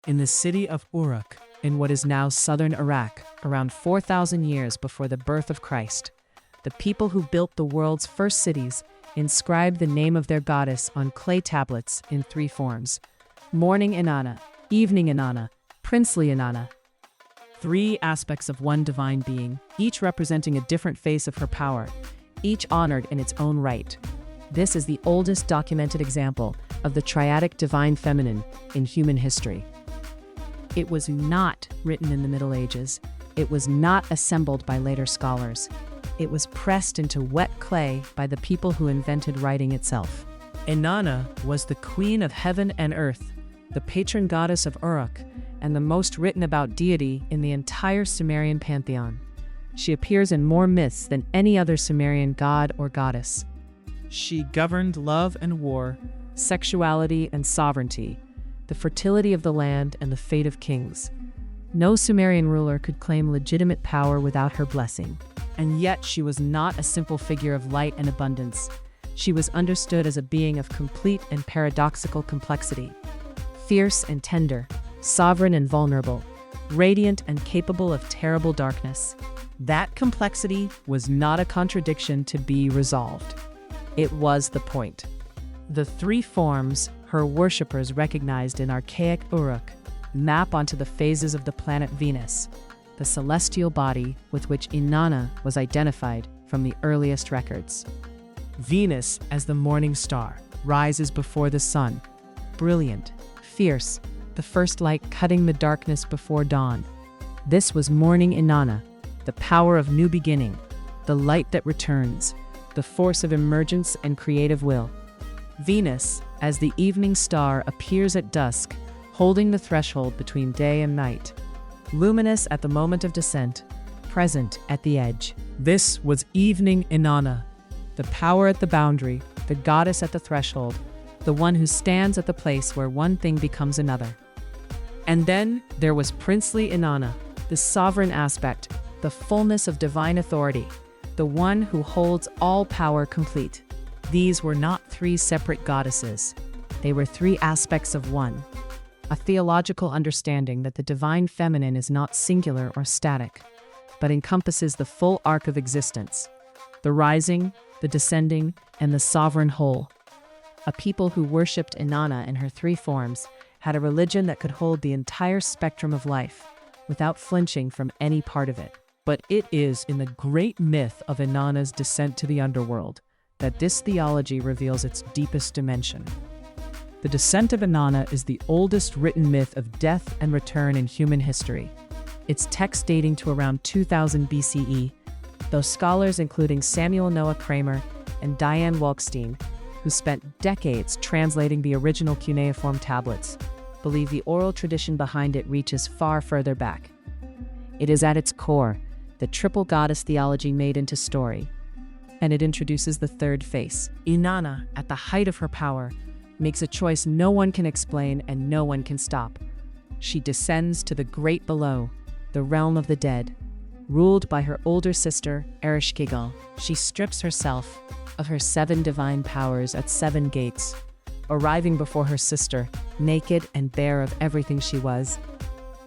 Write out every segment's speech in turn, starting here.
In the city of Uruk, in what is now southern Iraq, around 4,000 years before the birth of Christ, the people who built the world's first cities inscribed the name of their goddess on clay tablets in three forms: morning Inanna, evening Inanna, princely Inanna. Three aspects of one divine being, each representing a different face of her power, each honored in its own right. This is the oldest documented example of the triadic divine feminine in human history. It was not written in the Middle Ages. It was not assembled by later scholars. It was pressed into wet clay by the people who invented writing itself. Inanna was the queen of heaven and earth, the patron goddess of Uruk, and the most written about deity in the entire Sumerian pantheon. She appears in more myths than any other Sumerian god or goddess. She governed love and war, sexuality and sovereignty, the fertility of the land and the fate of kings. No Sumerian ruler could claim legitimate power without her blessing. And yet she was not a simple figure of light and abundance. She was understood as a being of complete and paradoxical complexity. Fierce and tender, sovereign and vulnerable, radiant and capable of terrible darkness. That complexity was not a contradiction to be resolved. It was the point. The three forms her worshippers recognized in archaic Uruk map onto the phases of the planet Venus, the celestial body with which Inanna was identified from the earliest records. Venus, as the morning star, rises before the sun, brilliant, fierce, the first light cutting the darkness before dawn. This was morning Inanna, the power of new beginning, the light that returns, the force of emergence and creative will. Venus, as the evening star, appears at dusk, holding the threshold between day and night. Luminous at the moment of descent, present at the edge. This was evening Inanna, the power at the boundary, the goddess at the threshold, the one who stands at the place where one thing becomes another. And then there was princely Inanna, the sovereign aspect, the fullness of divine authority, the one who holds all power complete. These were not three separate goddesses. They were three aspects of one. A theological understanding that the divine feminine is not singular or static, but encompasses the full arc of existence, the rising, the descending, and the sovereign whole. A people who worshipped Inanna in her three forms had a religion that could hold the entire spectrum of life, without flinching from any part of it. But it is in the great myth of Inanna's descent to the underworld that this theology reveals its deepest dimension. The Descent of Inanna is the oldest written myth of death and return in human history. Its text dating to around 2000 BCE, though scholars including Samuel Noah Kramer and Diane Walkstein, who spent decades translating the original cuneiform tablets, believe the oral tradition behind it reaches far further back. It is at its core the triple goddess theology made into story, and it introduces the third face. Inanna, at the height of her power, makes a choice no one can explain and no one can stop. She descends to the great below, the realm of the dead. Ruled by her older sister, Ereshkigal, she strips herself of her 7 divine powers at 7 gates. Arriving before her sister, naked and bare of everything she was,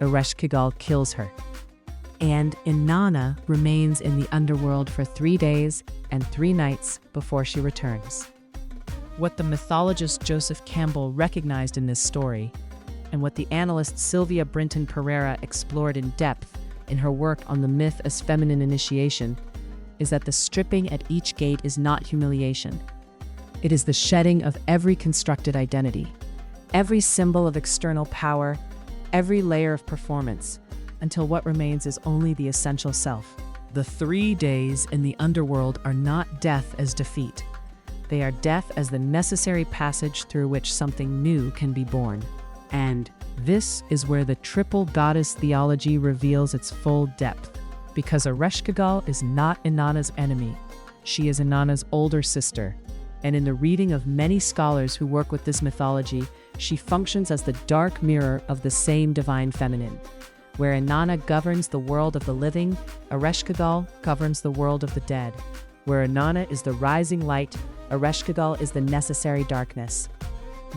Ereshkigal kills her. And Inanna remains in the underworld for 3 days and 3 nights before she returns. What the mythologist Joseph Campbell recognized in this story, and what the analyst Sylvia Brinton Pereira explored in depth in her work on the myth as feminine initiation, is that the stripping at each gate is not humiliation. It is the shedding of every constructed identity, every symbol of external power, every layer of performance, until what remains is only the essential self. The 3 days in the underworld are not death as defeat. They are death as the necessary passage through which something new can be born. And this is where the triple goddess theology reveals its full depth. Because Ereshkigal is not Inanna's enemy. She is Inanna's older sister. And in the reading of many scholars who work with this mythology, she functions as the dark mirror of the same divine feminine. Where Inanna governs the world of the living, Ereshkigal governs the world of the dead. Where Inanna is the rising light, Ereshkigal is the necessary darkness.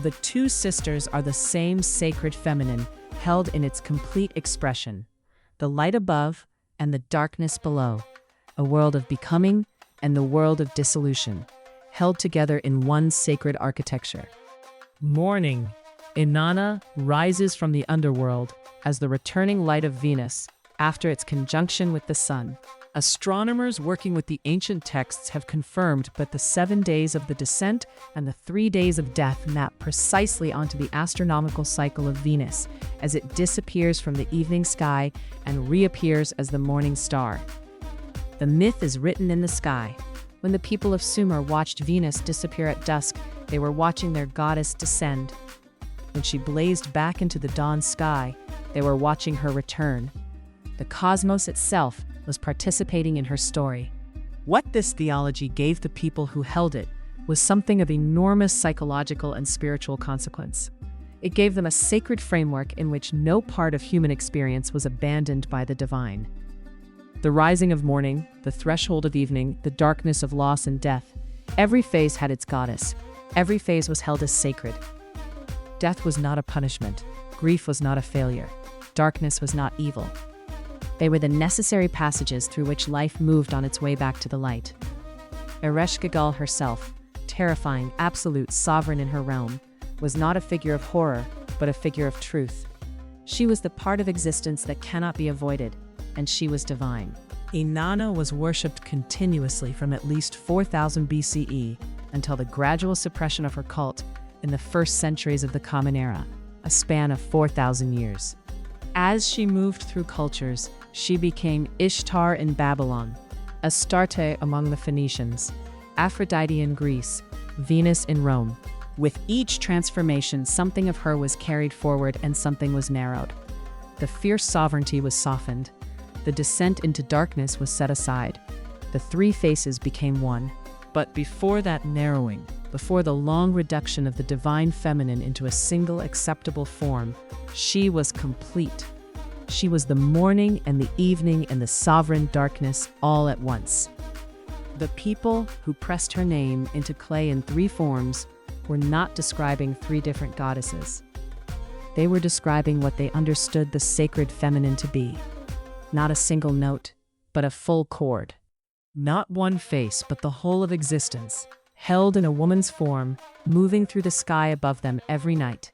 The two sisters are the same sacred feminine, held in its complete expression. The light above and the darkness below. A world of becoming and the world of dissolution, held together in one sacred architecture. Morning. Inanna rises from the underworld as the returning light of Venus after its conjunction with the sun. Astronomers working with the ancient texts have confirmed that the 7 days of the descent and the 3 days of death map precisely onto the astronomical cycle of Venus as it disappears from the evening sky and reappears as the morning star. The myth is written in the sky. When the people of Sumer watched Venus disappear at dusk, they were watching their goddess descend. When she blazed back into the dawn sky, they were watching her return. The cosmos itself was participating in her story. What this theology gave the people who held it was something of enormous psychological and spiritual consequence. It gave them a sacred framework in which no part of human experience was abandoned by the divine. The rising of morning, the threshold of evening, the darkness of loss and death, every phase had its goddess. Every phase was held as sacred. Death was not a punishment. Grief was not a failure. Darkness was not evil. They were the necessary passages through which life moved on its way back to the light. Ereshkigal herself, terrifying, absolute, sovereign in her realm, was not a figure of horror, but a figure of truth. She was the part of existence that cannot be avoided, and she was divine. Inanna was worshipped continuously from at least 4000 BCE until the gradual suppression of her cult in the first centuries of the Common Era, a span of 4,000 years. As she moved through cultures, she became Ishtar in Babylon, Astarte among the Phoenicians, Aphrodite in Greece, Venus in Rome. With each transformation, something of her was carried forward and something was narrowed. The fierce sovereignty was softened. The descent into darkness was set aside. The three faces became one. But before that narrowing, before the long reduction of the divine feminine into a single acceptable form, she was complete. She was the morning and the evening and the sovereign darkness all at once. The people who pressed her name into clay in three forms were not describing three different goddesses. They were describing what they understood the sacred feminine to be. Not a single note, but a full chord. Not one face, but the whole of existence, held in a woman's form, moving through the sky above them every night.